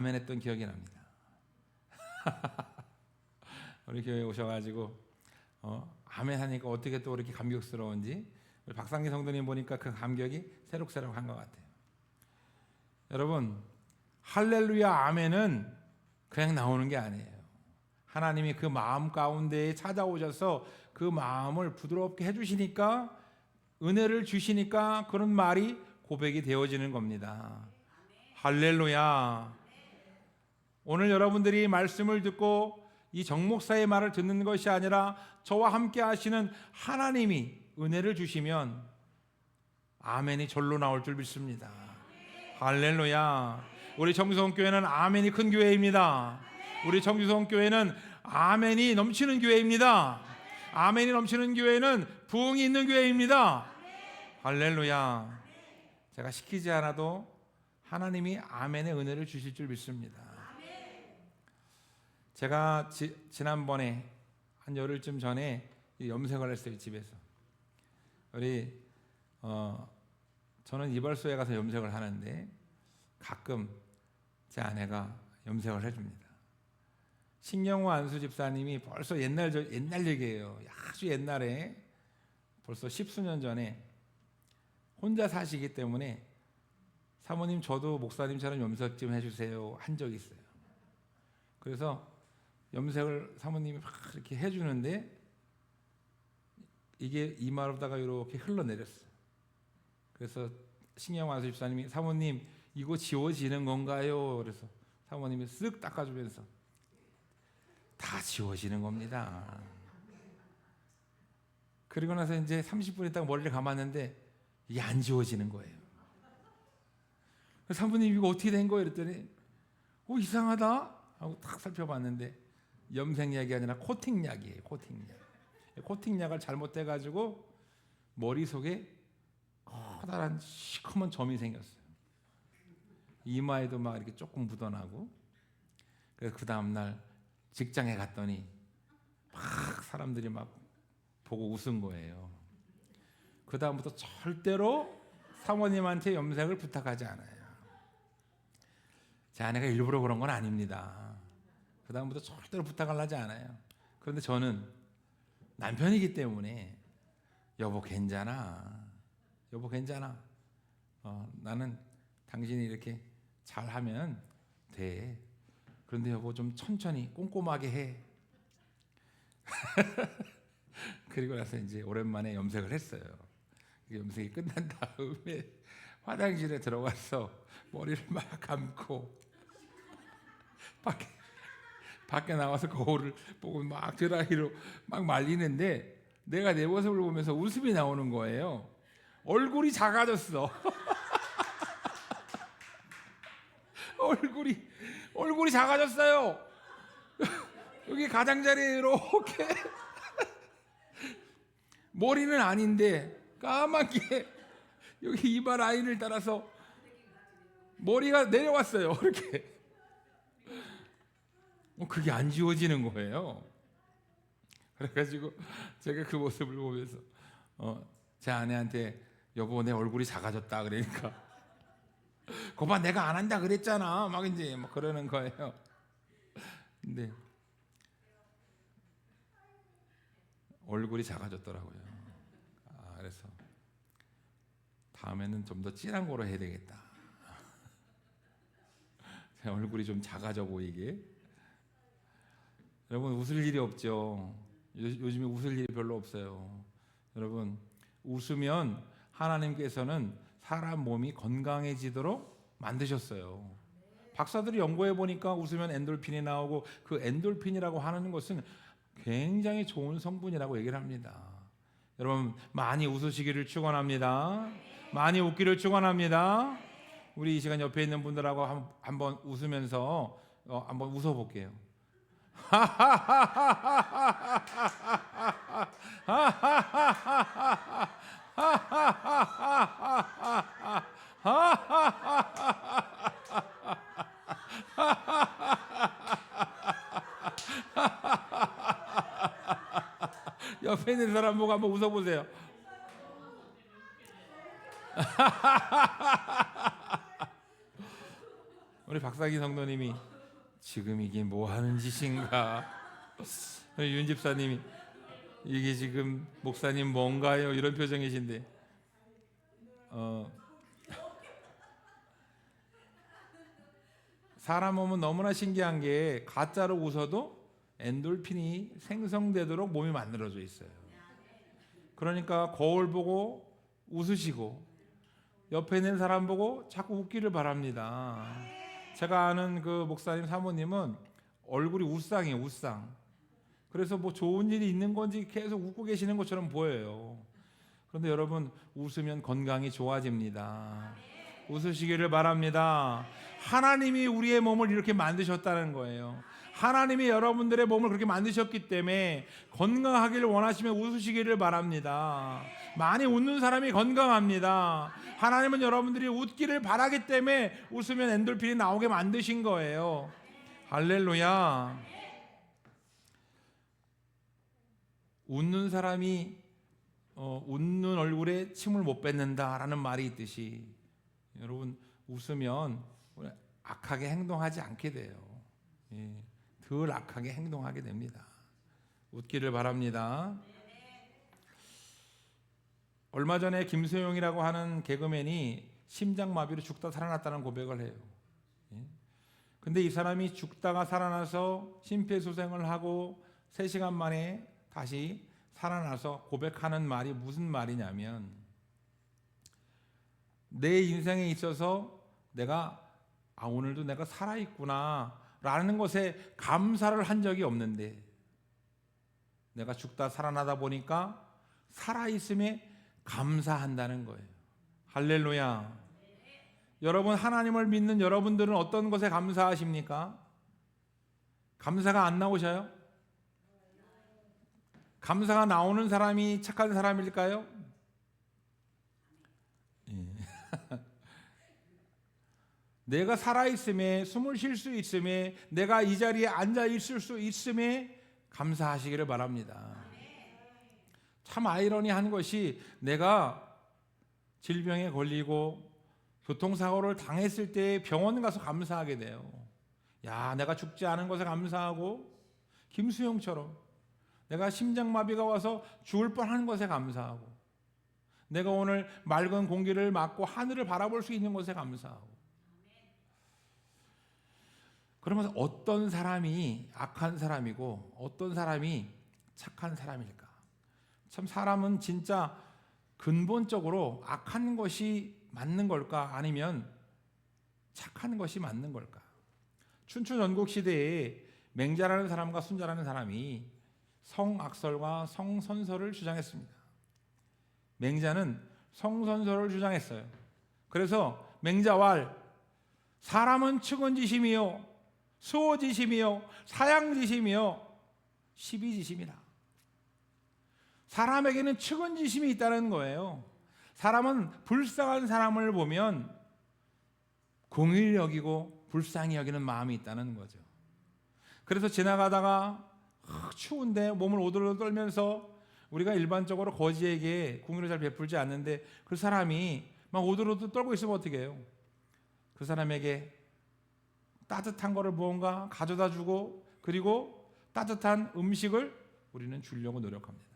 아멘 했던 기억이 납니다. 우리 교회에 오셔가지고 아멘 하니까 어떻게 또 이렇게 감격스러운지 우리 박상기 성도님 보니까 그 감격이 새록새록한 것 같아요. 여러분, 할렐루야 아멘은 그냥 나오는 게 아니에요. 하나님이 그 마음 가운데에 찾아오셔서 그 마음을 부드럽게 해주시니까, 은혜를 주시니까 그런 말이 고백이 되어지는 겁니다. 할렐루야. 오늘 여러분들이 말씀을 듣고 이 정목사의 말을 듣는 것이 아니라 저와 함께 하시는 하나님이 은혜를 주시면 아멘이 절로 나올 줄 믿습니다. 할렐루야. 우리 청주성교회는 아멘이 큰 교회입니다. 우리 청주성교회는 아멘이 넘치는 교회입니다. 아멘이 넘치는 교회는 부흥이 있는 교회입니다. 할렐루야. 제가 시키지 않아도 하나님이 아멘의 은혜를 주실 줄 믿습니다. 제가 지난번에 한 열흘쯤 전에 염색을 했어요. 집에서. 우리 저는 이발소에 가서 염색을 하는데 가끔 제 아내가 염색을 해줍니다. 신경호 안수 집사님이 벌써 옛날 얘기예요. 아주 옛날에 벌써 10수년 전에 혼자 사시기 때문에 사모님 저도 목사님처럼 염색 좀 해주세요 한 적이 있어요. 그래서 염색을 사모님이 막 이렇게 해주는데 이게 이마로다가 이렇게 흘러내렸어요. 그래서 신경호 안수 집사님이 사모님 이거 지워지는 건가요? 그래서 사모님이 쓱 닦아주면서 다 지워지는 겁니다. 그리고 나서 이제 30분 있다가 머리를 감았는데 이게 안 지워지는 거예요. 사모님 이거 어떻게 된 거예요? 그랬더니 이상하다 하고 딱 살펴봤는데 염색약이 아니라 코팅약이에요. 코팅약을 잘못돼가지고 머리 속에 커다란 시커먼 점이 생겼어요. 이마에도 막 이렇게 조금 묻어나고. 그래서 그 다음날 직장에 갔더니 막 사람들이 막 보고 웃은 거예요. 그 다음부터 절대로 사모님한테 염색을 부탁하지 않아요. 제 아내가 일부러 그런 건 아닙니다. 그 다음부터 절대로 부탁을 하지 않아요. 그런데 저는 남편이기 때문에 여보 괜찮아. 나는 당신이 이렇게 잘하면 돼. 그런데 여보 좀 천천히 꼼꼼하게 해. 그리고 나서 이제 오랜만에 염색을 했어요. 염색이 끝난 다음에 화장실에 들어가서 머리를 막 감고 밖에 나와서 거울을 보고 막 드라이로 막 말리는데 내가 내 모습을 보면서 웃음이 나오는 거예요. 얼굴이 작아졌어. 얼굴이 작아졌어요. 여기 가장자리에 이렇게 머리는 아닌데 까맣게 여기 이마 라인을 따라서 머리가 내려왔어요. 이렇게. 그게 안 지워지는 거예요. 그래가지고 제가 그 모습을 보면서 제 아내한테 여보 내 얼굴이 작아졌다 그러니까 거봐 내가 안 한다 그랬잖아 막 이제 막 그러는 거예요. 근데 얼굴이 작아졌더라고요. 그래서 다음에는 좀 더 진한 거로 해야 되겠다. 제 얼굴이 좀 작아져 보이게. 여러분 웃을 일이 없죠. 요즘에 웃을 일이 별로 없어요. 여러분 웃으면 하나님께서는 사람 몸이 건강해지도록 만드셨어요. 박사들이 연구해 보니까 웃으면 엔돌핀이 나오고 그 엔돌핀이라고 하는 것은 굉장히 좋은 성분이라고 얘기를 합니다. 여러분 많이 웃으시기를 축원합니다. 많이 웃기를 축원합니다. 우리 이 시간 옆에 있는 분들하고 한번 웃으면서 한번 웃어볼게요. 옆에 있는 사람 보고 한번 웃어보세요. 우리 박상희 성도님이 지금 이게 뭐 하는 짓인가? 윤 집사님이 이게 지금 목사님 뭔가요? 이런 표정이신데 사람 몸은 너무나 신기한 게 가짜로 웃어도 엔돌핀이 생성되도록 몸이 만들어져 있어요. 그러니까 거울 보고 웃으시고 옆에 있는 사람 보고 자꾸 웃기를 바랍니다. 제가 아는 그 목사님 사모님은 얼굴이 웃상이에요. 웃상. 그래서 뭐 좋은 일이 있는 건지 계속 웃고 계시는 것처럼 보여요. 그런데 여러분, 웃으면 건강이 좋아집니다. 웃으시기를 바랍니다. 하나님이 우리의 몸을 이렇게 만드셨다는 거예요. 하나님이 여러분들의 몸을 그렇게 만드셨기 때문에 건강하기를 원하시면 웃으시기를 바랍니다. 많이 웃는 사람이 건강합니다. 하나님은 여러분들이 웃기를 바라기 때문에 웃으면 엔돌핀이 나오게 만드신 거예요. 할렐루야. 웃는 사람이 웃는 얼굴에 침을 못 뱉는다라는 말이 있듯이 여러분, 웃으면 악하게 행동하지 않게 돼요. 덜 악하게 행동하게 됩니다. 웃기를 바랍니다. 얼마 전에 김소영이라고 하는 개그맨이 심장마비로 죽다 살아났다는 고백을 해요. 근데 이 사람이 죽다가 살아나서 심폐소생을 하고 3시간 만에 다시 살아나서 고백하는 말이 무슨 말이냐면, 내 인생에 있어서 내가 오늘도 내가 살아있구나 라는 것에 감사를 한 적이 없는데 내가 죽다 살아나다 보니까 살아있음에 감사한다는 거예요. 할렐루야. 여러분, 하나님을 믿는 여러분들은 어떤 것에 감사하십니까? 감사가 안 나오셔요? 감사가 나오는 사람이 착한 사람일까요? 내가 살아있음에, 숨을 쉴 수 있음에, 내가 이 자리에 앉아 있을 수 있음에 감사하시기를 바랍니다. 참 아이러니한 것이, 내가 질병에 걸리고 교통사고를 당했을 때 병원 가서 감사하게 돼요. 야, 내가 죽지 않은 것에 감사하고, 김수영처럼 내가 심장마비가 와서 죽을 뻔한 것에 감사하고, 내가 오늘 맑은 공기를 맞고 하늘을 바라볼 수 있는 것에 감사하고. 그러면 어떤 사람이 악한 사람이고 어떤 사람이 착한 사람일까? 참, 사람은 진짜 근본적으로 악한 것이 맞는 걸까? 아니면 착한 것이 맞는 걸까? 춘추전국 시대에 맹자라는 사람과 순자라는 사람이 성악설과 성선설을 주장했습니다. 맹자는 성선설을 주장했어요. 그래서 맹자왈, 사람은 측은지심이요 수호지심이요 사양지심이요 시비지심이라. 사람에게는 측은지심이 있다는 거예요. 사람은 불쌍한 사람을 보면 공의를 여기고 불쌍히 여기는 마음이 있다는 거죠. 그래서 지나가다가 추운데 몸을 오들오들 떨면서, 우리가 일반적으로 거지에게 공의를 잘 베풀지 않는데 그 사람이 막 오들오들 떨고 있으면 어떻게 해요? 그 사람에게 따뜻한 거를 무언가 가져다 주고, 그리고 따뜻한 음식을 우리는 주려고 노력합니다.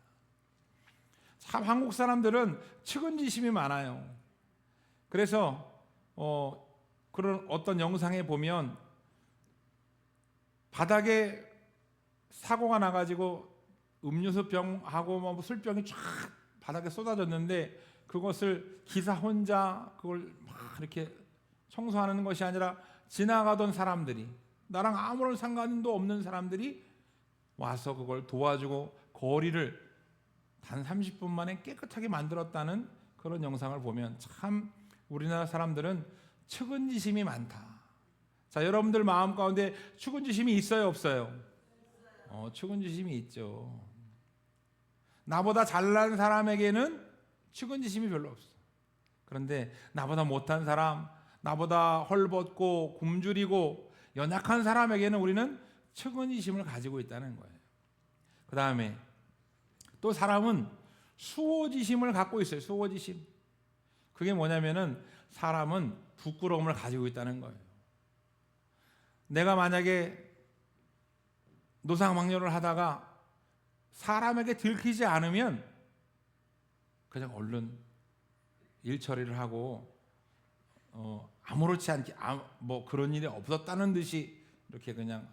참, 한국 사람들은 측은지심이 많아요. 그래서 그런 어떤 영상에 보면 바닥에 사고가 나가지고 음료수병하고 뭐 술병이 쫙 바닥에 쏟아졌는데, 그것을 기사 혼자 그걸 막 이렇게 청소하는 것이 아니라 지나가던 사람들이, 나랑 아무런 상관도 없는 사람들이 와서 그걸 도와주고 거리를 단 30분 만에 깨끗하게 만들었다는 그런 영상을 보면, 참 우리나라 사람들은 측은지심이 많다. 자, 여러분들 마음 가운데 측은지심이 있어요, 없어요? 측은지심이 있죠. 나보다 잘난 사람에게는 측은지심이 별로 없어. 그런데 나보다 못한 사람, 나보다 헐벗고 굶주리고 연약한 사람에게는 우리는 측은지심을 가지고 있다는 거예요. 그 다음에 또 사람은 수호지심을 갖고 있어요. 수호지심. 그게 뭐냐면은 사람은 부끄러움을 가지고 있다는 거예요. 내가 만약에 노상방뇨를 하다가 사람에게 들키지 않으면 그냥 얼른 일 처리를 하고 아무렇지 않게 뭐 그런 일이 없었다는 듯이 이렇게 그냥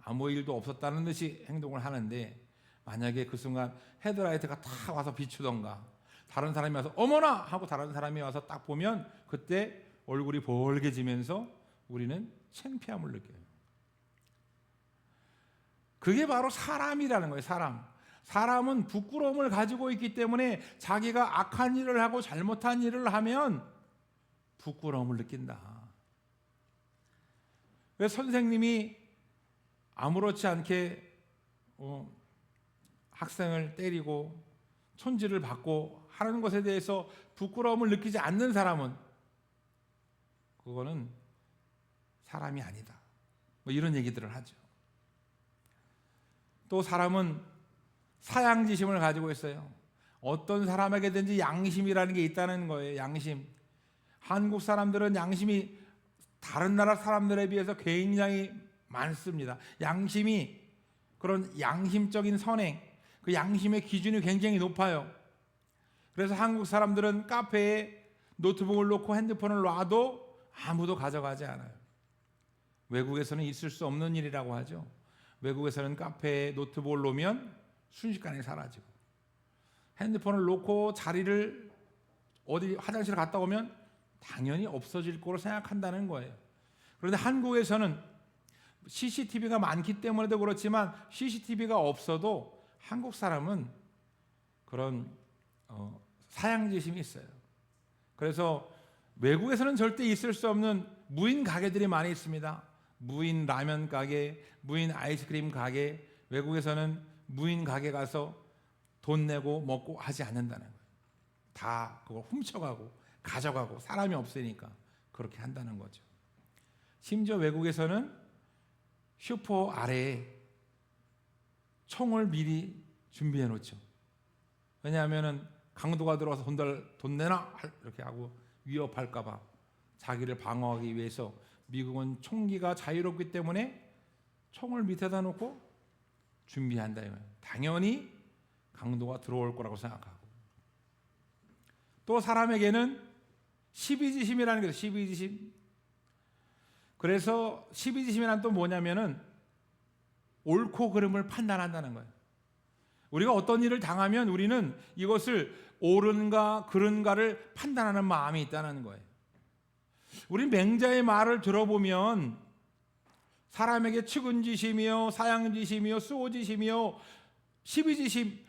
아무 일도 없었다는 듯이 행동을 하는데, 만약에 그 순간 헤드라이트가 다 와서 비추던가 다른 사람이 와서 어머나 하고 다른 사람이 와서 딱 보면 그때 얼굴이 벌게지면서 우리는 창피함을 느껴요. 그게 바로 사람이라는 거예요. 사람은 부끄러움을 가지고 있기 때문에 자기가 악한 일을 하고 잘못한 일을 하면 부끄러움을 느낀다. 왜 선생님이 아무렇지 않게 학생을 때리고 손질을 받고 하는 것에 대해서 부끄러움을 느끼지 않는 사람은 그거는 사람이 아니다. 뭐 이런 얘기들을 하죠. 또 사람은 사양지심을 가지고 있어요. 어떤 사람에게든지 양심이라는 게 있다는 거예요. 양심. 한국 사람들은 양심이 다른 나라 사람들에 비해서 굉장히 많습니다. 양심이, 그런 양심적인 선행, 그 양심의 기준이 굉장히 높아요. 그래서 한국 사람들은 카페에 노트북을 놓고 핸드폰을 놔도 아무도 가져가지 않아요. 외국에서는 있을 수 없는 일이라고 하죠. 외국에서는 카페에 노트북을 놓으면 순식간에 사라지고, 핸드폰을 놓고 자리를 어디 화장실 갔다 오면 당연히 없어질 거로 생각한다는 거예요. 그런데 한국에서는 CCTV가 많기 때문에도 그렇지만 CCTV가 없어도 한국 사람은 그런 사양지심이 있어요. 그래서 외국에서는 절대 있을 수 없는 무인 가게들이 많이 있습니다. 무인 라면 가게, 무인 아이스크림 가게. 외국에서는 무인 가게 가서 돈 내고 먹고 하지 않는다는 거예요. 다 그걸 훔쳐가고 가져가고, 사람이 없으니까 그렇게 한다는 거죠. 심지어 외국에서는 슈퍼 아래에 총을 미리 준비해 놓죠. 왜냐하면 강도가 들어와서 돈 내놔 이렇게 하고 위협할까 봐, 자기를 방어하기 위해서 미국은 총기가 자유롭기 때문에 총을 밑에다 놓고 준비한다. 당연히 강도가 들어올 거라고 생각하고. 또 사람에게는 시비지심이라는 게 있어요. 시비지심. 그래서 시비지심이란 또 뭐냐면은 옳고 그름을 판단한다는 거예요. 우리가 어떤 일을 당하면 우리는 이것을 옳은가 그른가를 판단하는 마음이 있다는 거예요. 우리 맹자의 말을 들어보면 사람에게 측은지심이요, 사양지심이요, 수호지심이요, 시비지심.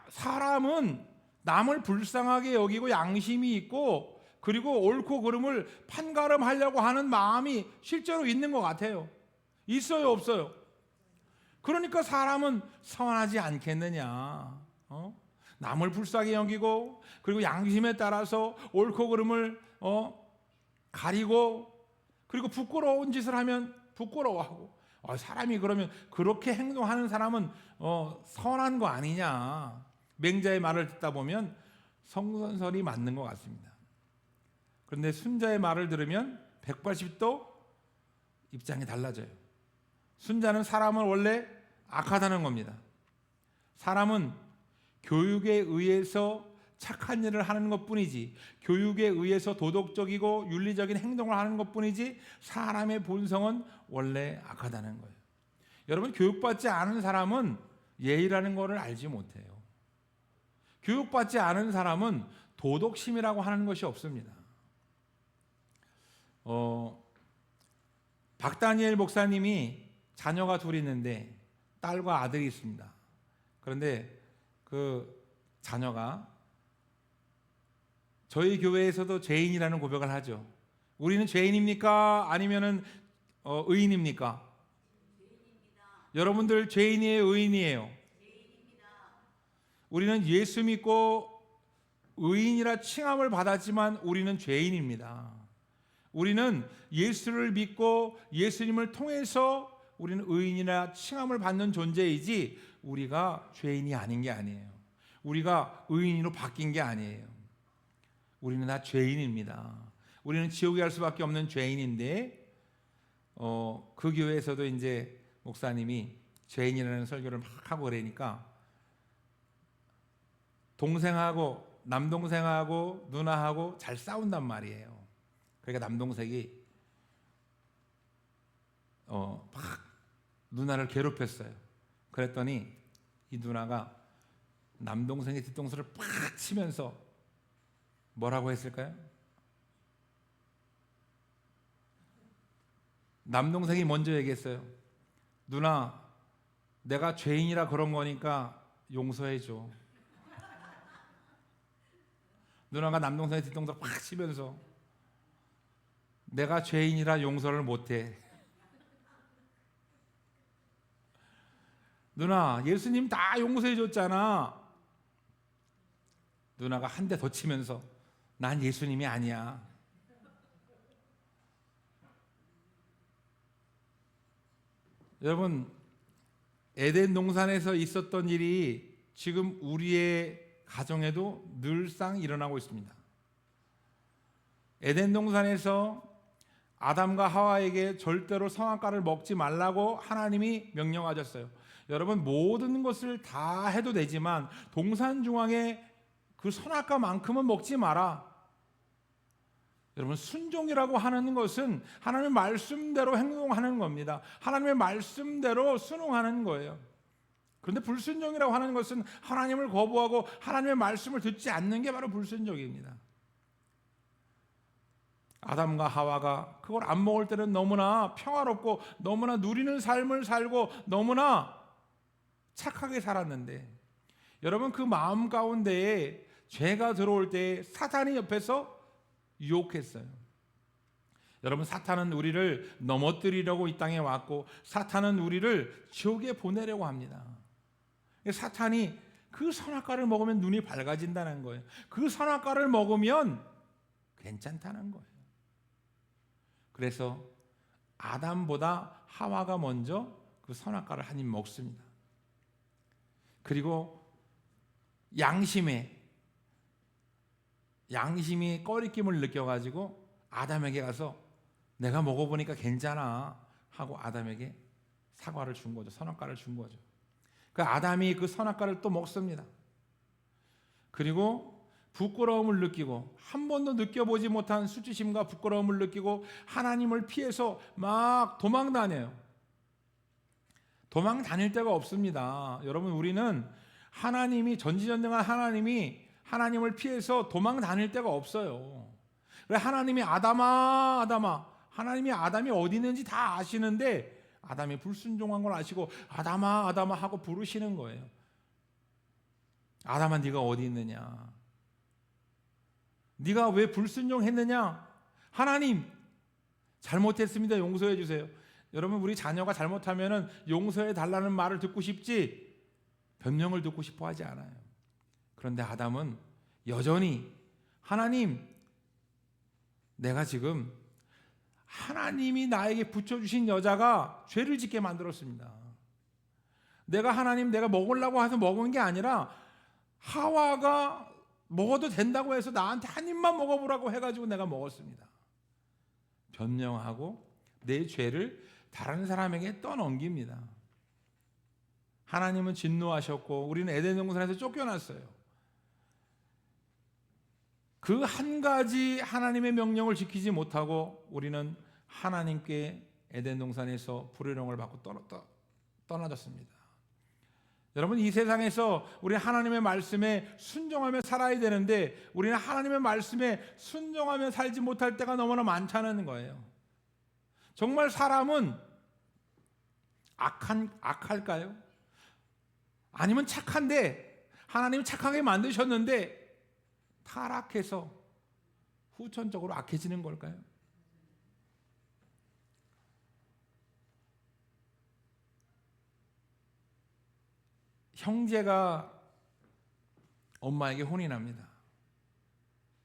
사람은 남을 불쌍하게 여기고 양심이 있고, 그리고 옳고 그름을 판가름하려고 하는 마음이 실제로 있는 것 같아요. 있어요, 없어요? 그러니까 사람은 선하지 않겠느냐. 남을 불쌍하게 여기고, 그리고 양심에 따라서 옳고 그름을 가리고, 그리고 부끄러운 짓을 하면 부끄러워하고. 사람이 그러면 그렇게 행동하는 사람은 선한 거 아니냐. 맹자의 말을 듣다 보면 성선설이 맞는 것 같습니다. 그런데 순자의 말을 들으면 180도 입장이 달라져요. 순자는 사람은 원래 악하다는 겁니다. 사람은 교육에 의해서 착한 일을 하는 것뿐이지, 교육에 의해서 도덕적이고 윤리적인 행동을 하는 것뿐이지, 사람의 본성은 원래 악하다는 거예요. 여러분, 교육받지 않은 사람은 예의라는 것을 알지 못해요. 교육받지 않은 사람은 도덕심이라고 하는 것이 없습니다. 박다니엘 목사님이 자녀가 둘 있는데 딸과 아들이 있습니다. 그런데 그 자녀가 저희 교회에서도 죄인이라는 고백을 하죠. 우리는 죄인입니까? 아니면은 의인입니까? 죄인입니다. 여러분들 죄인이에요, 의인이에요? 죄인입니다. 우리는 예수 믿고 의인이라 칭함을 받았지만 우리는 죄인입니다. 우리는 예수를 믿고 예수님을 통해서 우리는 의인이라 칭함을 받는 존재이지, 우리가 죄인이 아닌 게 아니에요. 우리가 의인으로 바뀐 게 아니에요. 우리는 다 죄인입니다. 우리는 지옥에 갈 수밖에 없는 죄인인데, 그 교회에서도 이제 목사님이 죄인이라는 설교를 막 하고 그러니까 동생하고 남동생하고 누나하고 잘 싸운단 말이에요. 그러니까 남동생이 막 누나를 괴롭혔어요. 그랬더니 이 누나가 남동생의 뒤통수를 팍 치면서 뭐라고 했을까요? 남동생이 먼저 얘기했어요. 누나, 내가 죄인이라 그런 거니까 용서해줘. 누나가 남동생의 뒤통수를 팍 치면서 내가 죄인이라 용서를 못해. 누나, 예수님 다 용서해 줬잖아. 누나가 한 대 더 치면서 난 예수님이 아니야. 여러분, 에덴 동산에서 있었던 일이 지금 우리의 가정에도 늘상 일어나고 있습니다. 에덴 동산에서 아담과 하와에게 절대로 선악과를 먹지 말라고 하나님이 명령하셨어요. 여러분, 모든 것을 다 해도 되지만 동산 중앙에 그 선악과만큼은 먹지 마라. 여러분, 순종이라고 하는 것은 하나님의 말씀대로 행동하는 겁니다. 하나님의 말씀대로 순응하는 거예요. 그런데 불순종이라고 하는 것은 하나님을 거부하고 하나님의 말씀을 듣지 않는 게 바로 불순종입니다. 아담과 하와가 그걸 안 먹을 때는 너무나 평화롭고 너무나 누리는 삶을 살고 너무나 착하게 살았는데, 여러분, 그 마음 가운데에 죄가 들어올 때 사탄이 옆에서 유혹했어요. 여러분, 사탄은 우리를 넘어뜨리려고 이 땅에 왔고 사탄은 우리를 지옥에 보내려고 합니다. 사탄이 그 선악과를 먹으면 눈이 밝아진다는 거예요. 그 선악과를 먹으면 괜찮다는 거예요. 그래서 아담보다 하와가 먼저 그 선악과를 한 입 먹습니다. 그리고 양심이 꺼리낌을 느껴가지고 아담에게 가서 내가 먹어보니까 괜찮아 하고 아담에게 사과를 준 거죠. 선악과를 준 거죠. 그 아담이 그 선악과를 또 먹습니다. 그리고 부끄러움을 느끼고 한 번도 느껴보지 못한 수치심과 부끄러움을 느끼고 하나님을 피해서 막 도망 다녀요. 도망 다닐 데가 없습니다. 여러분, 우리는 하나님이 전지전능한 하나님을 피해서 도망 다닐 데가 없어요. 그래, 하나님이 아담아 하나님이 아담이 어디 있는지 다 아시는데 아담이 불순종한 걸 아시고 아담아 하고 부르시는 거예요. 아담아, 네가 어디 있느냐? 네가 왜 불순종했느냐? 하나님, 잘못했습니다. 용서해 주세요. 여러분, 우리 자녀가 잘못하면 용서해 달라는 말을 듣고 싶지 변명을 듣고 싶어 하지 않아요. 그런데 아담은 여전히 하나님, 내가 지금 하나님이 나에게 붙여주신 여자가 죄를 짓게 만들었습니다. 내가 먹으려고 해서 먹은 게 아니라 하와가 먹어도 된다고 해서 나한테 한 입만 먹어보라고 해가지고 내가 먹었습니다. 변명하고 내 죄를 다른 사람에게 떠넘깁니다. 하나님은 진노하셨고 우리는 에덴 동산에서 쫓겨났어요. 그 한 가지 하나님의 명령을 지키지 못하고 우리는 하나님께 에덴 동산에서 불효령을 받고 떠나졌습니다. 여러분, 이 세상에서 우리 하나님의 말씀에 순종하며 살아야 되는데 우리는 하나님의 말씀에 순종하며 살지 못할 때가 너무나 많다는 거예요. 정말 사람은 악할까요? 아니면 착한데 하나님이 착하게 만드셨는데 타락해서 후천적으로 악해지는 걸까요? 형제가 엄마에게 혼이 납니다.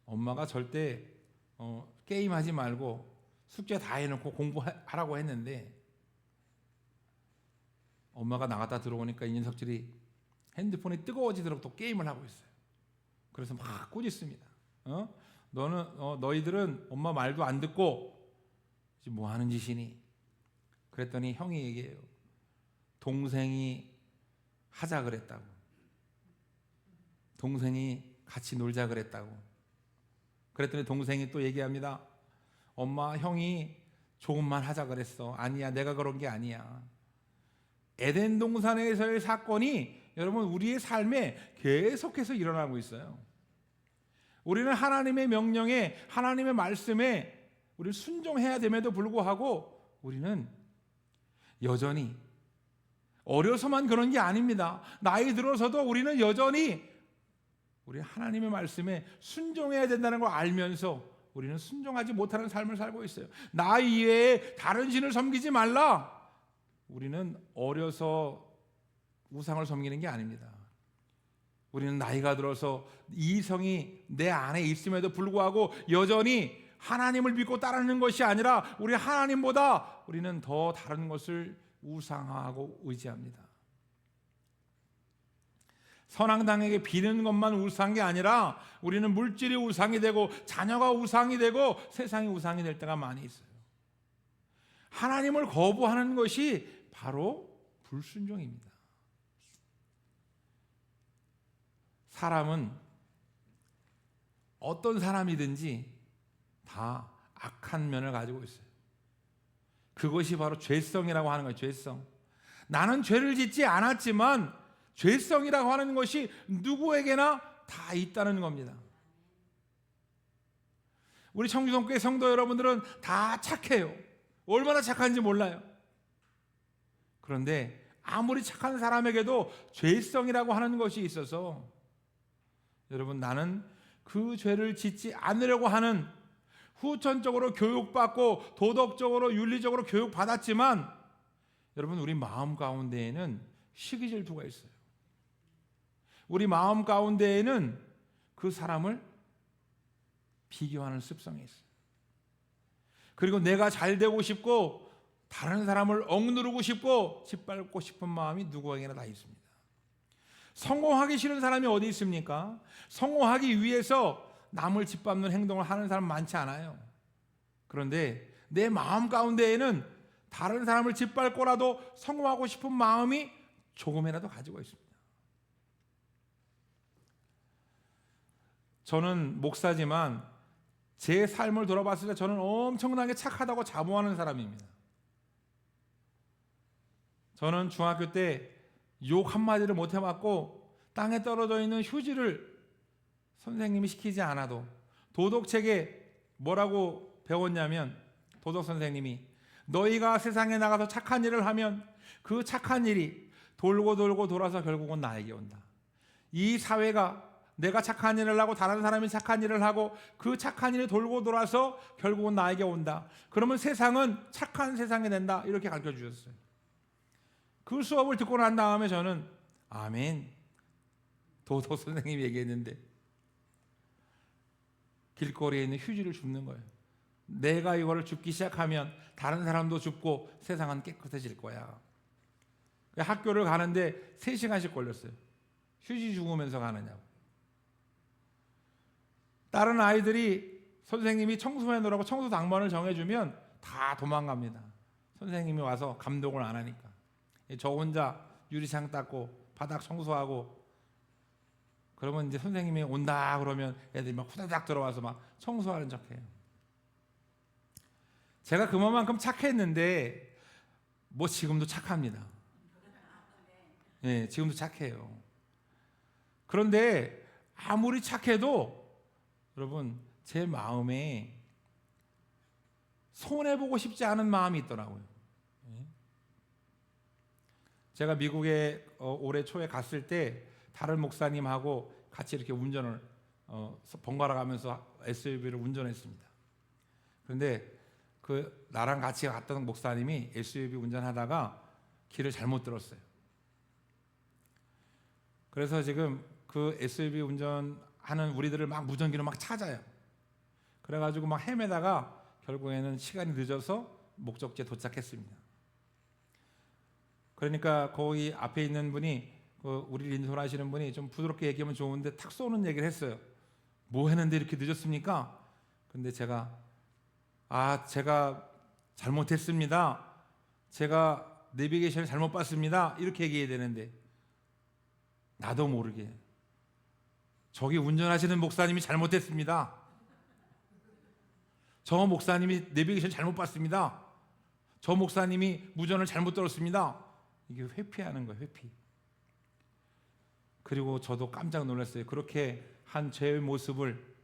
엄마가 절대 게임하지 말고 숙제 다 해놓고 공부하라고 했는데 엄마가 나갔다 들어오니까 이 녀석들이 핸드폰이 뜨거워지도록 또 게임을 하고 있어요. 그래서 막 꾸짖습니다. 너희들은 엄마 말도 안 듣고 지금 뭐 하는 짓이니? 그랬더니 형이 얘기해요. 동생이 하자 그랬다고. 동생이 같이 놀자 그랬다고. 그랬더니 동생이 또 얘기합니다. 엄마, 형이 조금만 하자 그랬어. 아니야, 내가 그런 게 아니야. 에덴 동산에서의 사건이 여러분 우리의 삶에 계속해서 일어나고 있어요. 우리는 하나님의 명령에, 하나님의 말씀에 우리는 순종해야 됨에도 불구하고 우리는 여전히, 어려서만 그런 게 아닙니다. 나이 들어서도 우리는 여전히 우리 하나님의 말씀에 순종해야 된다는 걸 알면서 우리는 순종하지 못하는 삶을 살고 있어요. 나 이외에 다른 신을 섬기지 말라. 우리는 어려서 우상을 섬기는 게 아닙니다. 우리는 나이가 들어서 이성이 내 안에 있음에도 불구하고 여전히 하나님을 믿고 따르는 것이 아니라 우리 하나님보다 우리는 더 다른 것을 우상하고 의지합니다. 선앙당에게 비는 것만 우상한 게 아니라 우리는 물질이 우상이 되고 자녀가 우상이 되고 세상이 우상이 될 때가 많이 있어요. 하나님을 거부하는 것이 바로 불순종입니다. 사람은 어떤 사람이든지 다 악한 면을 가지고 있어요. 그것이 바로 죄성이라고 하는 거예요. 죄성. 나는 죄를 짓지 않았지만 죄성이라고 하는 것이 누구에게나 다 있다는 겁니다. 우리 청주성교회 성도 여러분들은 다 착해요. 얼마나 착한지 몰라요. 그런데 아무리 착한 사람에게도 죄성이라고 하는 것이 있어서 여러분, 나는 그 죄를 짓지 않으려고 하는, 후천적으로 교육받고 도덕적으로 윤리적으로 교육받았지만 여러분, 우리 마음 가운데에는 시기질투가 있어요. 우리 마음 가운데에는 그 사람을 비교하는 습성이 있어요. 그리고 내가 잘 되고 싶고 다른 사람을 억누르고 싶고 짓밟고 싶은 마음이 누구에게나 다 있습니다. 성공하기 싫은 사람이 어디 있습니까? 성공하기 위해서 남을 짓밟는 행동을 하는 사람 많지 않아요. 그런데 내 마음 가운데에는 다른 사람을 짓밟고라도 성공하고 싶은 마음이 조금이라도 가지고 있습니다. 저는 목사지만 제 삶을 돌아봤을 때 저는 엄청나게 착하다고 자부하는 사람입니다. 저는 중학교 때 욕 한마디를 못 해봤고 땅에 떨어져 있는 휴지를 선생님이 시키지 않아도 도덕책에 뭐라고 배웠냐면, 도덕 선생님이 너희가 세상에 나가서 착한 일을 하면 그 착한 일이 돌고 돌고 돌아서 결국은 나에게 온다. 이 사회가 내가 착한 일을 하고 다른 사람이 착한 일을 하고 그 착한 일이 돌고 돌아서 결국은 나에게 온다. 그러면 세상은 착한 세상이 된다. 이렇게 가르쳐 주셨어요. 그 수업을 듣고 난 다음에 저는 아멘, 도덕 선생님이 얘기했는데 길거리에 있는 휴지를 줍는 거예요. 내가 이거를 줍기 시작하면 다른 사람도 줍고 세상은 깨끗해질 거야. 학교를 가는데 3시간씩 걸렸어요. 휴지 주우면서 가느냐고. 다른 아이들이 선생님이 청소해 놓으라고 청소 당번을 정해주면 다 도망갑니다. 선생님이 와서 감독을 안 하니까. 저 혼자 유리창 닦고 바닥 청소하고, 그러면 이제 선생님이 온다 그러면 애들이 막 후다닥 들어와서 막 청소하는 척해요. 제가 그만큼 착했는데 뭐 지금도 착합니다. 예, 지금도 착해요. 그런데 아무리 착해도 여러분, 제 마음에 손해보고 싶지 않은 마음이 있더라고요. 제가 미국에 올해 초에 갔을 때 다른 목사님하고 같이 이렇게 운전을 번갈아 가면서 SUV를 운전했습니다. 그런데 그 나랑 같이 갔던 목사님이 SUV 운전하다가 길을 잘못 들었어요. 그래서 지금 그 SUV 운전하는 우리들을 막 무전기로 막 찾아요. 그래가지고 막 헤매다가 결국에는 시간이 늦어서 목적지에 도착했습니다. 그러니까 거기 앞에 있는 분이, 우리를 인솔하시는 분이 좀 부드럽게 얘기하면 좋은데 탁 쏘는 얘기를 했어요. 뭐 했는데 이렇게 늦었습니까? 근데 제가 잘못했습니다. 제가 내비게이션을 잘못 봤습니다. 이렇게 얘기해야 되는데 나도 모르게 저기 운전하시는 목사님이 잘못했습니다. 저 목사님이 내비게이션 잘못 봤습니다. 저 목사님이 무전을 잘못 들었습니다. 이게 회피하는 거예요. 회피. 그리고 저도 깜짝 놀랐어요. 그렇게 한 제 모습을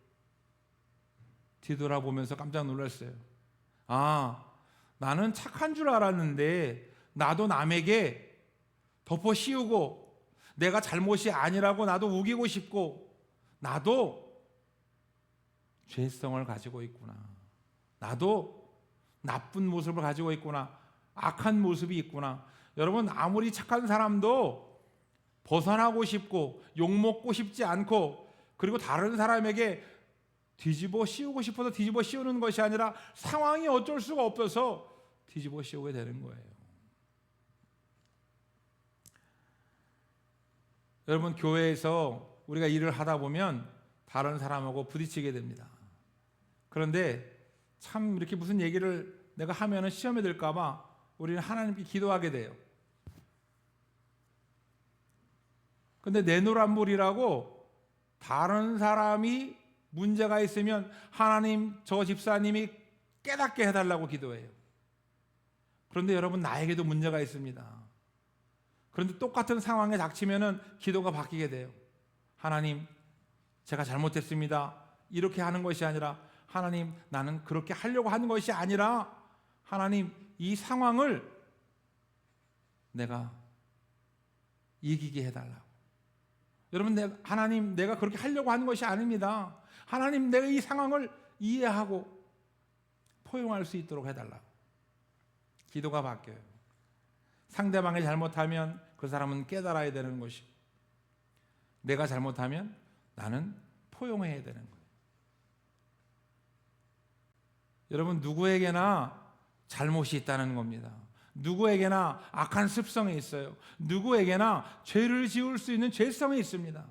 뒤돌아보면서 깜짝 놀랐어요. 아, 나는 착한 줄 알았는데 나도 남에게 덮어 씌우고 내가 잘못이 아니라고 나도 우기고 싶고 나도 죄성을 가지고 있구나. 나도 나쁜 모습을 가지고 있구나. 악한 모습이 있구나. 여러분, 아무리 착한 사람도 벗어나고 싶고 욕먹고 싶지 않고 그리고 다른 사람에게 뒤집어 씌우고 싶어서 뒤집어 씌우는 것이 아니라 상황이 어쩔 수가 없어서 뒤집어 씌우게 되는 거예요. 여러분, 교회에서 우리가 일을 하다 보면 다른 사람하고 부딪히게 됩니다. 그런데 참 이렇게 무슨 얘기를 내가 하면은 시험에 들까 봐 우리는 하나님께 기도하게 돼요. 근데 내노란물이라고 다른 사람이 문제가 있으면 하나님, 저 집사님이 깨닫게 해달라고 기도해요. 그런데 여러분, 나에게도 문제가 있습니다. 그런데 똑같은 상황에 닥치면은 기도가 바뀌게 돼요. 하나님, 제가 잘못했습니다. 이렇게 하는 것이 아니라 하나님, 나는 그렇게 하려고 하는 것이 아니라 하나님, 이 상황을 내가 이기게 해달라고. 여러분, 하나님, 내가 그렇게 하려고 하는 것이 아닙니다. 하나님, 내가 이 상황을 이해하고 포용할 수 있도록 해달라고. 기도가 바뀌어요. 상대방이 잘못하면 그 사람은 깨달아야 되는 것이고 내가 잘못하면 나는 포용해야 되는 거예요. 여러분, 누구에게나 잘못이 있다는 겁니다. 누구에게나 악한 습성이 있어요. 누구에게나 죄를 지을 수 있는 죄성이 있습니다.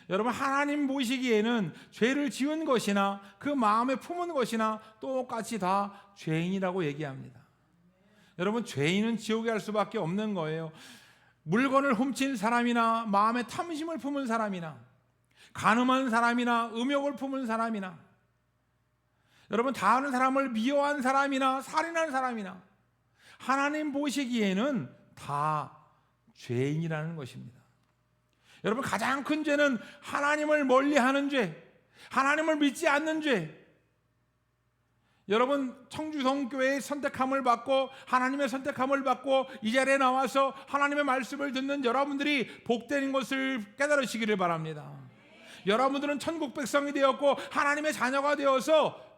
여러분, 하나님 보시기에는 죄를 지은 것이나 그 마음에 품은 것이나 똑같이 다 죄인이라고 얘기합니다. 여러분, 죄인은 지옥에 갈 수밖에 없는 거예요. 물건을 훔친 사람이나 마음에 탐심을 품은 사람이나 간음한 사람이나 음욕을 품은 사람이나 여러분, 다른 사람을 미워한 사람이나 살인한 사람이나 하나님 보시기에는 다 죄인이라는 것입니다. 여러분, 가장 큰 죄는 하나님을 멀리하는 죄, 하나님을 믿지 않는 죄. 여러분, 청주성교회의 선택함을 받고 하나님의 선택함을 받고 이 자리에 나와서 하나님의 말씀을 듣는 여러분들이 복된 것을 깨달으시기를 바랍니다. 여러분들은 천국 백성이 되었고 하나님의 자녀가 되어서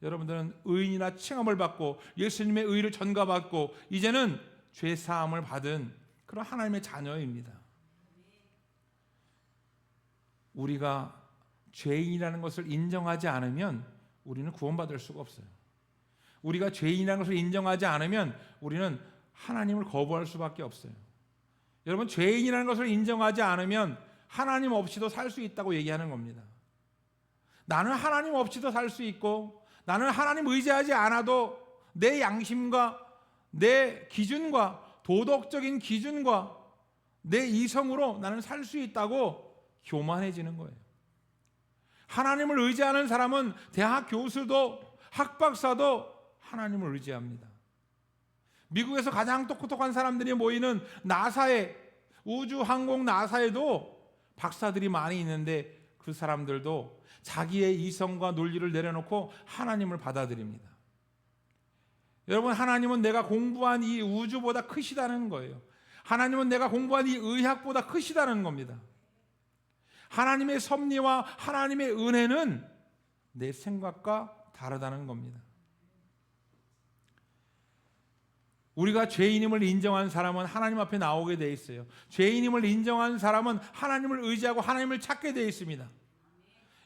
여러분들은 의인이나 칭함을 받고 예수님의 의를 전가받고 이제는 죄 사함을 받은 그런 하나님의 자녀입니다. 우리가 죄인이라는 것을 인정하지 않으면 우리는 구원받을 수가 없어요. 우리가 죄인이라는 것을 인정하지 않으면 우리는 하나님을 거부할 수밖에 없어요. 여러분, 죄인이라는 것을 인정하지 않으면 하나님 없이도 살 수 있다고 얘기하는 겁니다. 나는 하나님 없이도 살 수 있고 나는 하나님 의지하지 않아도 내 양심과 내 기준과 도덕적인 기준과 내 이성으로 나는 살 수 있다고 교만해지는 거예요. 하나님을 의지하는 사람은 대학 교수도 학박사도 하나님을 의지합니다. 미국에서 가장 똑똑한 사람들이 모이는 나사에, 우주항공 나사에도 박사들이 많이 있는데 그 사람들도 자기의 이성과 논리를 내려놓고 하나님을 받아들입니다. 여러분, 하나님은 내가 공부한 이 우주보다 크시다는 거예요. 하나님은 내가 공부한 이 의학보다 크시다는 겁니다. 하나님의 섭리와 하나님의 은혜는 내 생각과 다르다는 겁니다. 우리가 죄인임을 인정한 사람은 하나님 앞에 나오게 돼 있어요. 죄인임을 인정한 사람은 하나님을 의지하고 하나님을 찾게 돼 있습니다.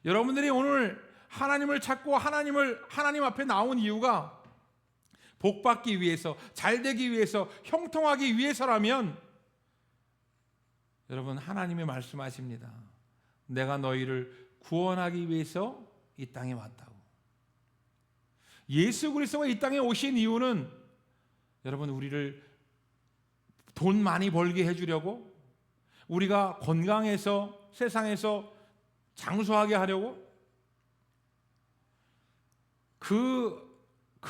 여러분들이 오늘 하나님을 찾고 하나님 앞에 나온 이유가 복받기 위해서, 잘되기 위해서, 형통하기 위해서라면 여러분, 하나님이 말씀하십니다. 내가 너희를 구원하기 위해서 이 땅에 왔다고. 예수 그리스도가 이 땅에 오신 이유는 여러분, 우리를 돈 많이 벌게 해주려고, 우리가 건강해서 세상에서 장수하게 하려고, 그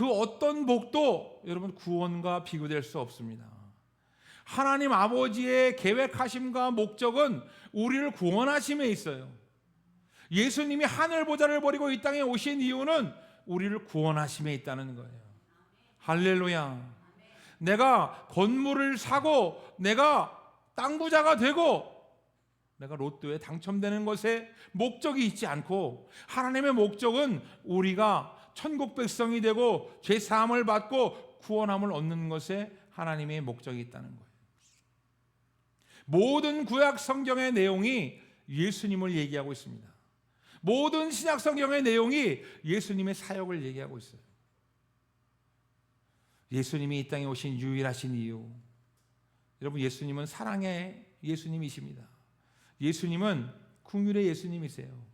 어떤 복도 여러분 구원과 비교될 수 없습니다. 하나님 아버지의 계획하심과 목적은 우리를 구원하심에 있어요. 예수님이 하늘 보좌를 버리고 이 땅에 오신 이유는 우리를 구원하심에 있다는 거예요. 할렐루야. 내가 건물을 사고 내가 땅 부자가 되고 내가 로또에 당첨되는 것에 목적이 있지 않고, 하나님의 목적은 우리가 천국 백성이 되고 죄 사함을 받고 구원함을 얻는 것에 하나님의 목적이 있다는 거예요. 모든 구약 성경의 내용이 예수님을 얘기하고 있습니다. 모든 신약 성경의 내용이 예수님의 사역을 얘기하고 있어요. 예수님이 이 땅에 오신 유일하신 이유, 여러분, 예수님은 사랑의 예수님이십니다. 예수님은 긍휼의 예수님이세요.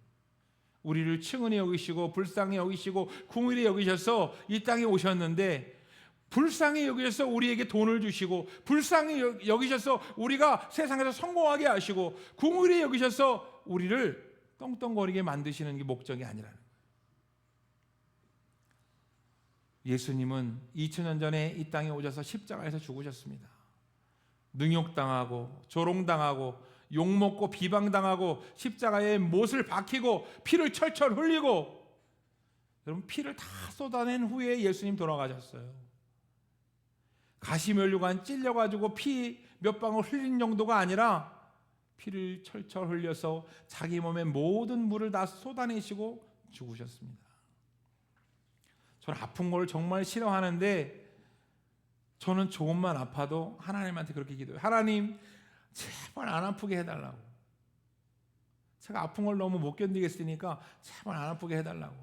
우리를 측은히 여기시고 불쌍히 여기시고 긍휼히 여기셔서 이 땅에 오셨는데, 불쌍히 여기셔서 우리에게 돈을 주시고, 불쌍히 여기셔서 우리가 세상에서 성공하게 하시고, 긍휼히 여기셔서 우리를 떵떵거리게 만드시는 게 목적이 아니라는 거예요. 예수님은 2000년 전에 이 땅에 오셔서 십자가에서 죽으셨습니다. 능욕당하고 조롱당하고 욕먹고 비방당하고 십자가에 못을 박히고 피를 철철 흘리고, 여러분, 피를 다 쏟아낸 후에 예수님 돌아가셨어요. 가시면류관 찔려가지고 피 몇 방울 흘린 정도가 아니라 피를 철철 흘려서 자기 몸의 모든 물을 다 쏟아내시고 죽으셨습니다. 저는 아픈 걸 정말 싫어하는데, 저는 조금만 아파도 하나님한테 그렇게 기도해요. 하나님, 제발 안 아프게 해달라고. 제가 아픈 걸 너무 못 견디겠으니까 제발 안 아프게 해달라고.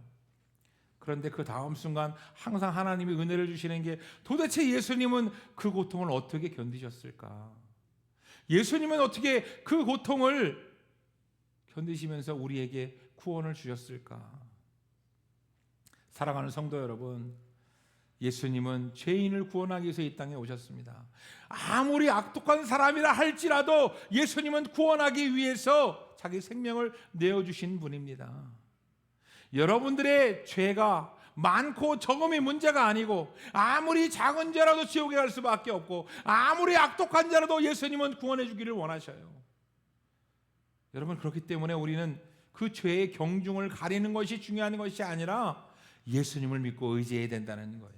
그런데 그 다음 순간 항상 하나님이 은혜를 주시는 게, 도대체 예수님은 그 고통을 어떻게 견디셨을까? 예수님은 어떻게 그 고통을 견디시면서 우리에게 구원을 주셨을까? 사랑하는 성도 여러분, 예수님은 죄인을 구원하기 위해서 이 땅에 오셨습니다. 아무리 악독한 사람이라 할지라도 예수님은 구원하기 위해서 자기 생명을 내어주신 분입니다. 여러분들의 죄가 많고 적음이 문제가 아니고, 아무리 작은 죄라도 지옥에 갈 수밖에 없고, 아무리 악독한 죄라도 예수님은 구원해 주기를 원하셔요. 여러분, 그렇기 때문에 우리는 그 죄의 경중을 가리는 것이 중요한 것이 아니라 예수님을 믿고 의지해야 된다는 거예요.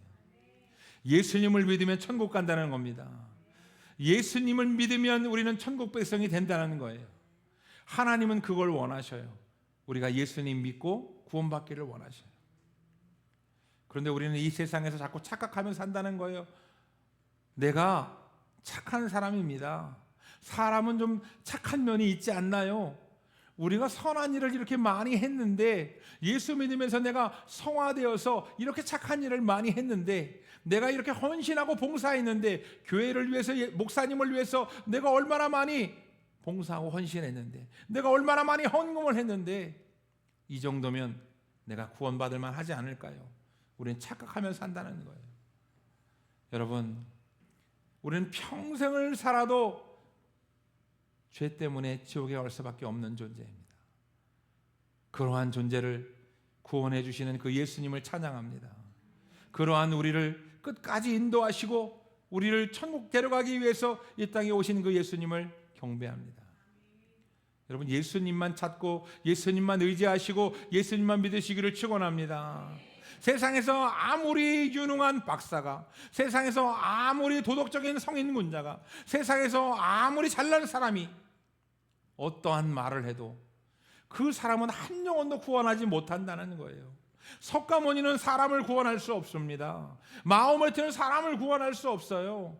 예수님을 믿으면 천국 간다는 겁니다. 예수님을 믿으면 우리는 천국 백성이 된다는 거예요. 하나님은 그걸 원하셔요. 우리가 예수님 믿고 구원받기를 원하셔요. 그런데 우리는 이 세상에서 자꾸 착각하며 산다는 거예요. 내가 착한 사람입니다. 사람은 좀 착한 면이 있지 않나요? 우리가 선한 일을 이렇게 많이 했는데, 예수 믿으면서 내가 성화되어서 이렇게 착한 일을 많이 했는데, 내가 이렇게 헌신하고 봉사했는데, 교회를 위해서, 목사님을 위해서 내가 얼마나 많이 봉사하고 헌신했는데, 내가 얼마나 많이 헌금을 했는데, 이 정도면 내가 구원받을 만하지 않을까요? 우리는 착각하면서 산다는 거예요. 여러분, 우리는 평생을 살아도 죄 때문에 지옥에 갈 수밖에 없는 존재입니다. 그러한 존재를 구원해 주시는 그 예수님을 찬양합니다. 그러한 우리를 끝까지 인도하시고 우리를 천국 데려가기 위해서 이 땅에 오신 그 예수님을 경배합니다. 여러분, 예수님만 찾고 예수님만 의지하시고 예수님만 믿으시기를 축원합니다. 세상에서 아무리 유능한 박사가, 세상에서 아무리 도덕적인 성인군자가, 세상에서 아무리 잘난 사람이 어떠한 말을 해도 그 사람은 한 영혼도 구원하지 못한다는 거예요. 석가모니는 사람을 구원할 수 없습니다. 마호메트는 사람을 구원할 수 없어요.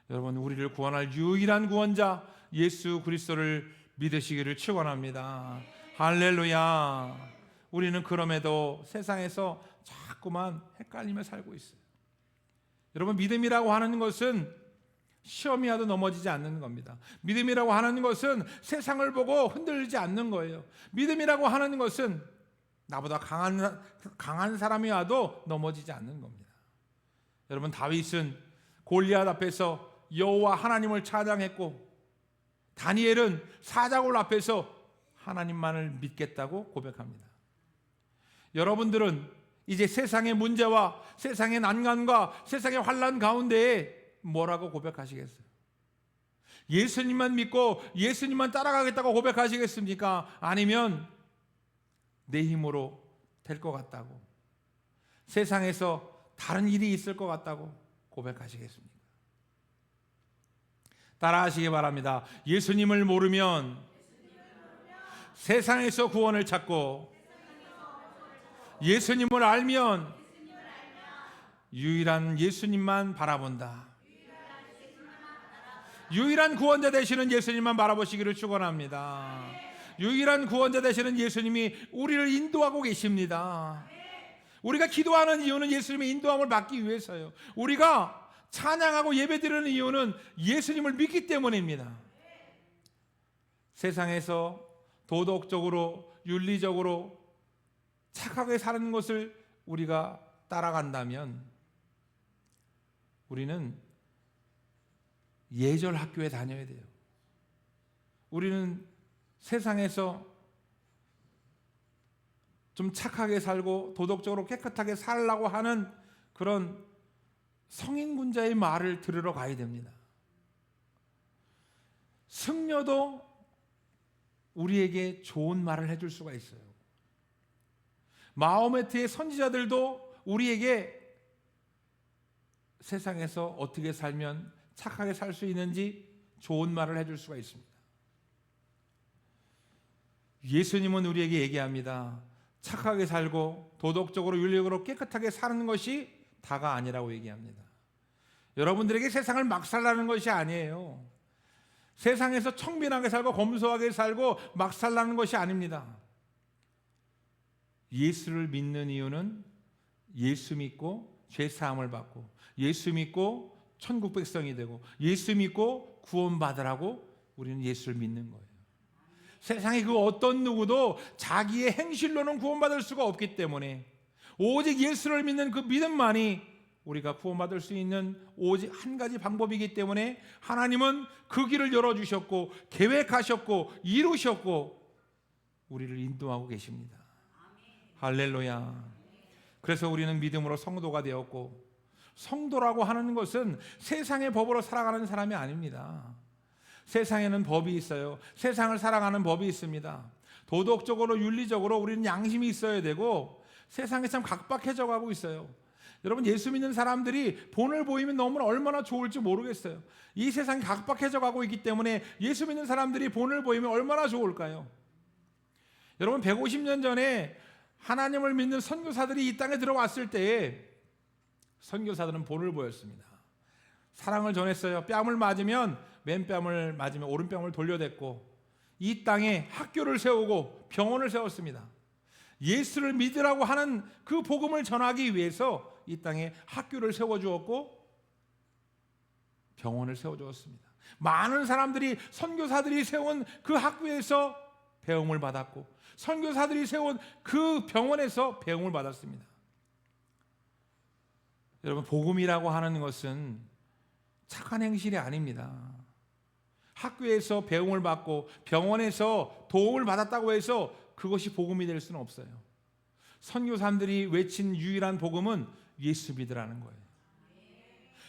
여러분, 우리를 구원할 유일한 구원자 예수 그리스도를 믿으시기를 축원합니다. 할렐루야. 우리는 그럼에도 세상에서 자꾸만 헷갈리며 살고 있어요. 여러분, 믿음이라고 하는 것은 시험이 와도 넘어지지 않는 겁니다. 믿음이라고 하는 것은 세상을 보고 흔들리지 않는 거예요. 믿음이라고 하는 것은 나보다 강한 사람이 와도 넘어지지 않는 겁니다. 여러분, 다윗은 골리앗 앞에서 여호와 하나님을 찬양했고, 다니엘은 사자굴 앞에서 하나님만을 믿겠다고 고백합니다. 여러분들은 이제 세상의 문제와 세상의 난관과 세상의 환난 가운데에 뭐라고 고백하시겠어요? 예수님만 믿고 예수님만 따라가겠다고 고백하시겠습니까? 아니면 내 힘으로 될 것 같다고, 세상에서 다른 일이 있을 것 같다고 고백하시겠습니까? 따라하시기 바랍니다. 예수님을 모르면 세상에서 구원을 찾고, 예수님을 알면 유일한 예수님만 바라본다. 유일한 구원자 되시는 예수님만 바라보시기를 축원합니다. 유일한 구원자 되시는 예수님이 우리를 인도하고 계십니다. 우리가 기도하는 이유는 예수님의 인도함을 받기 위해서요. 우리가 찬양하고 예배드리는 이유는 예수님을 믿기 때문입니다. 세상에서 도덕적으로 윤리적으로 착하게 사는 것을 우리가 따라간다면 우리는 예절 학교에 다녀야 돼요. 우리는 세상에서 좀 착하게 살고 도덕적으로 깨끗하게 살려고 하는 그런 성인군자의 말을 들으러 가야 됩니다. 승려도 우리에게 좋은 말을 해줄 수가 있어요. 마호메트의 선지자들도 우리에게 세상에서 어떻게 살면 착하게 살 수 있는지 좋은 말을 해줄 수가 있습니다. 예수님은 우리에게 얘기합니다. 착하게 살고 도덕적으로 윤리적으로 깨끗하게 사는 것이 다가 아니라고 얘기합니다. 여러분들에게 세상을 막 살라는 것이 아니에요. 세상에서 청빈하게 살고 검소하게 살고 막 살라는 것이 아닙니다. 예수를 믿는 이유는 예수 믿고 죄 사함을 받고, 예수 믿고 천국 백성이 되고, 예수 믿고 구원받으라고 우리는 예수를 믿는 거예요. 세상에 그 어떤 누구도 자기의 행실로는 구원받을 수가 없기 때문에 오직 예수를 믿는 그 믿음만이 우리가 구원받을 수 있는 오직 한 가지 방법이기 때문에 하나님은 그 길을 열어주셨고 계획하셨고 이루셨고 우리를 인도하고 계십니다. 할렐루야. 그래서 우리는 믿음으로 성도가 되었고, 성도라고 하는 것은 세상의 법으로 살아가는 사람이 아닙니다. 세상에는 법이 있어요. 세상을 살아가는 법이 있습니다. 도덕적으로 윤리적으로 우리는 양심이 있어야 되고, 세상이 참 각박해져 가고 있어요. 여러분, 예수 믿는 사람들이 본을 보이면 너무나 얼마나 좋을지 모르겠어요. 이 세상이 각박해져 가고 있기 때문에 예수 믿는 사람들이 본을 보이면 얼마나 좋을까요? 여러분, 150년 전에 하나님을 믿는 선교사들이 이 땅에 들어왔을 때에 선교사들은 본을 보였습니다. 사랑을 전했어요. 뺨을 맞으면 맨뺨을 맞으면 오른뺨을 돌려댔고, 이 땅에 학교를 세우고 병원을 세웠습니다. 예수를 믿으라고 하는 그 복음을 전하기 위해서 이 땅에 학교를 세워주었고 병원을 세워주었습니다. 많은 사람들이 선교사들이 세운 그 학교에서 배움을 받았고, 선교사들이 세운 그 병원에서 배움을 받았습니다. 여러분, 복음이라고 하는 것은 착한 행실이 아닙니다. 학교에서 배움을 받고 병원에서 도움을 받았다고 해서 그것이 복음이 될 수는 없어요. 선교사님들이 외친 유일한 복음은 예수 믿으라는 거예요.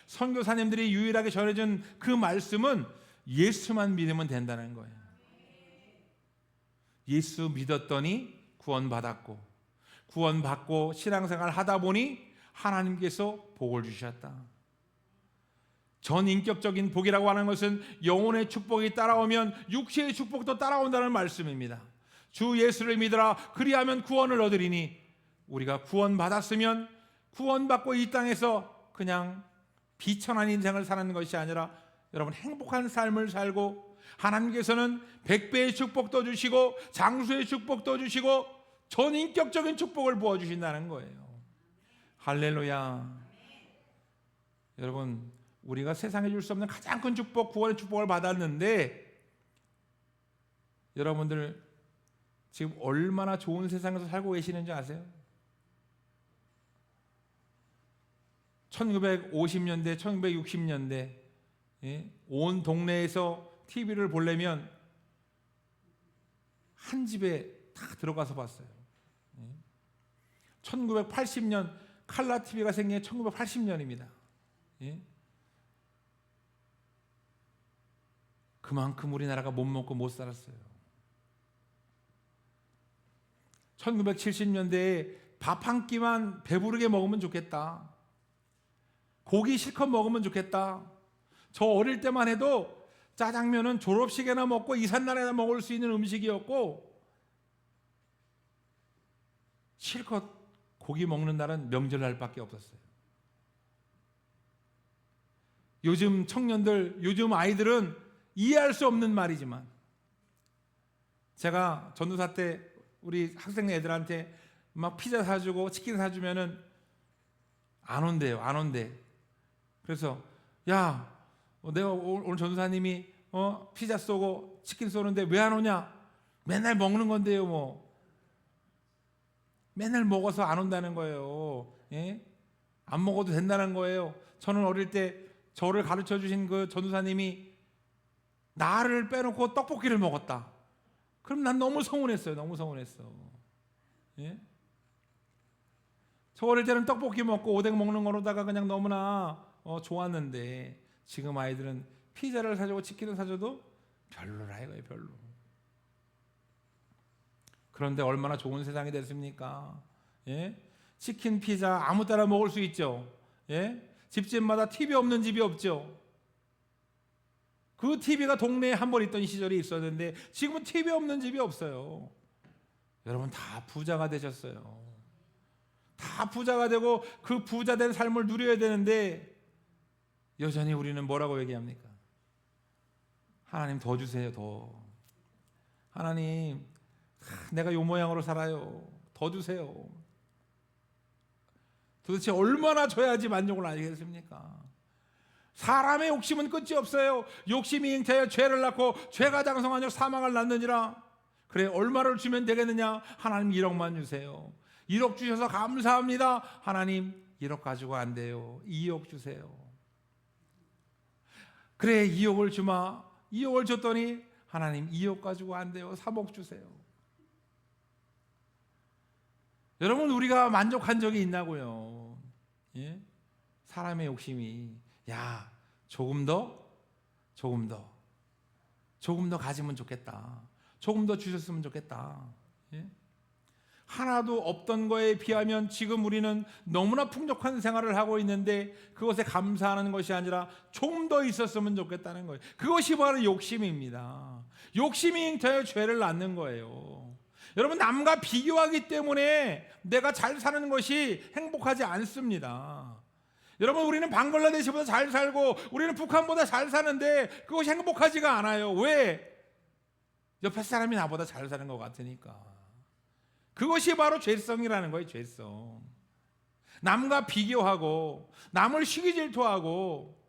선교사님들이 유일하게 전해준 그 말씀은 예수만 믿으면 된다는 거예요. 예수 믿었더니 구원받았고, 구원받고 신앙생활 하다 보니 하나님께서 복을 주셨다. 전인격적인 복이라고 하는 것은 영혼의 축복이 따라오면 육체의 축복도 따라온다는 말씀입니다. 주 예수를 믿으라 그리하면 구원을 얻으리니, 우리가 구원받았으면 구원받고 이 땅에서 그냥 비천한 인생을 사는 것이 아니라 여러분 행복한 삶을 살고, 하나님께서는 100배의 축복도 주시고 장수의 축복도 주시고 전인격적인 축복을 부어주신다는 거예요. 할렐루야. 여러분, 우리가 세상에 줄 수 없는 가장 큰 축복, 구원의 축복을 받았는데, 여러분들 지금 얼마나 좋은 세상에서 살고 계시는지 아세요? 1950년대, 1960년대 온 동네에서 TV를 보려면 한 집에 다 들어가서 봤어요. 1980년 칼라 TV가 생긴 게 1980년입니다. 그만큼 우리나라가 못 먹고 못 살았어요. 1970년대에 밥 한 끼만 배부르게 먹으면 좋겠다. 고기 실컷 먹으면 좋겠다. 저 어릴 때만 해도 짜장면은 졸업식에나 먹고 이삿날에나 먹을 수 있는 음식이었고, 실컷 고기 먹는 날은 명절날밖에 없었어요. 요즘 청년들, 요즘 아이들은 이해할 수 없는 말이지만, 제가 전도사 때 우리 학생 애들한테 막 피자 사주고 치킨 사주면은 안 온대요. 안 온대. 그래서 야, 내가 오늘 전도사님이 피자 쏘고 치킨 쏘는데 왜 안 오냐? 맨날 먹는 건데요. 뭐 맨날 먹어서 안 온다는 거예요. 안 먹어도 된다는 거예요. 저는 어릴 때 저를 가르쳐 주신 그 전도사님이 나를 빼놓고 떡볶이를 먹었다. 그럼 난 너무 서운했어요. 너무 서운했어. 저 어릴 때는 떡볶이 먹고 오뎅 먹는 거로다가 그냥 너무나 좋았는데, 지금 아이들은 피자를 사주고 치킨을 사줘도 별로라 이거예요. 별로. 그런데 얼마나 좋은 세상이 됐습니까? 치킨, 피자 아무 때나 먹을 수 있죠. 집집마다 TV 없는 집이 없죠. 그 TV가 동네에 한 번 있던 시절이 있었는데 지금은 TV 없는 집이 없어요. 여러분 다 부자가 되셨어요. 다 부자가 되고 그 부자 된 삶을 누려야 되는데 여전히 우리는 뭐라고 얘기합니까? 하나님 더 주세요. 더. 하나님 내가 요 모양으로 살아요. 더 주세요. 도대체 얼마나 줘야지 만족을 하겠습니까? 사람의 욕심은 끝이 없어요. 욕심이 잉태하여 죄를 낳고 죄가 장성하여 사망을 낳느니라. 그래 얼마를 주면 되겠느냐? 하나님 1억만 주세요. 1억 주셔서 감사합니다. 하나님 1억 가지고 안 돼요. 2억 주세요. 그래 2억을 주마. 2억을 줬더니 하나님 2억 가지고 안 돼요. 3억 주세요. 여러분 우리가 만족한 적이 있나고요? 사람의 욕심이 야 조금 더 가지면 좋겠다. 조금 더 주셨으면 좋겠다. 하나도 없던 거에 비하면 지금 우리는 너무나 풍족한 생활을 하고 있는데 그것에 감사하는 것이 아니라 좀 더 있었으면 좋겠다는 거예요. 그것이 바로 욕심입니다. 욕심이 잉태하여 죄를 낳는 거예요. 여러분 남과 비교하기 때문에 내가 잘 사는 것이 행복하지 않습니다. 여러분 우리는 방글라데시보다 잘 살고 우리는 북한보다 잘 사는데 그것이 행복하지가 않아요. 왜? 옆에 사람이 나보다 잘 사는 것 같으니까. 그것이 바로 죄성이라는 거예요. 죄성. 남과 비교하고 남을 시기질투하고,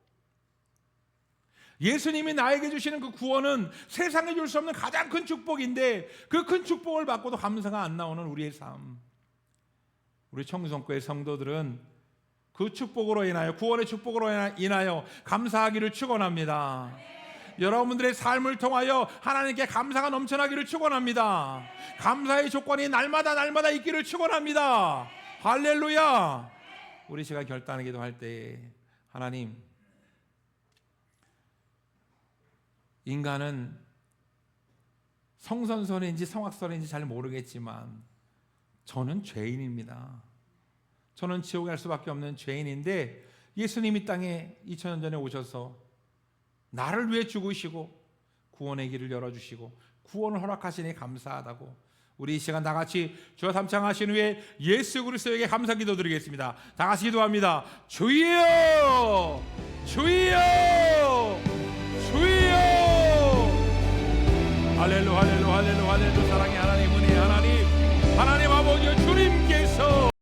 예수님이 나에게 주시는 그 구원은 세상에 줄 수 없는 가장 큰 축복인데 그 큰 축복을 받고도 감사가 안 나오는 우리의 삶. 우리 청송교회 성도들은 그 축복으로 인하여, 구원의 축복으로 인하여 감사하기를 축원합니다. 여러분들의 삶을 통하여 하나님께 감사가 넘쳐나기를 축원합니다. 감사의 조건이 날마다 있기를 축원합니다. 할렐루야. 우리 제가 결단하기도 할 때 하나님, 인간은 성선설인지 성악설인지 잘 모르겠지만 저는 죄인입니다. 저는 지옥에 갈 수밖에 없는 죄인인데 예수님이 땅에 2000년 전에 오셔서 나를 위해 죽으시고 구원의 길을 열어주시고 구원을 허락하시니 감사하다고, 우리 이 시간 다 같이 주여 삼창하신 후에 예수 그리스도에게 감사 기도 드리겠습니다. 다 같이 기도합니다. 주여 주여 주여. 할렐루야 할렐루야 할렐루야 할렐루야. 사랑의 하나님, 은혜의 하나님, 하나님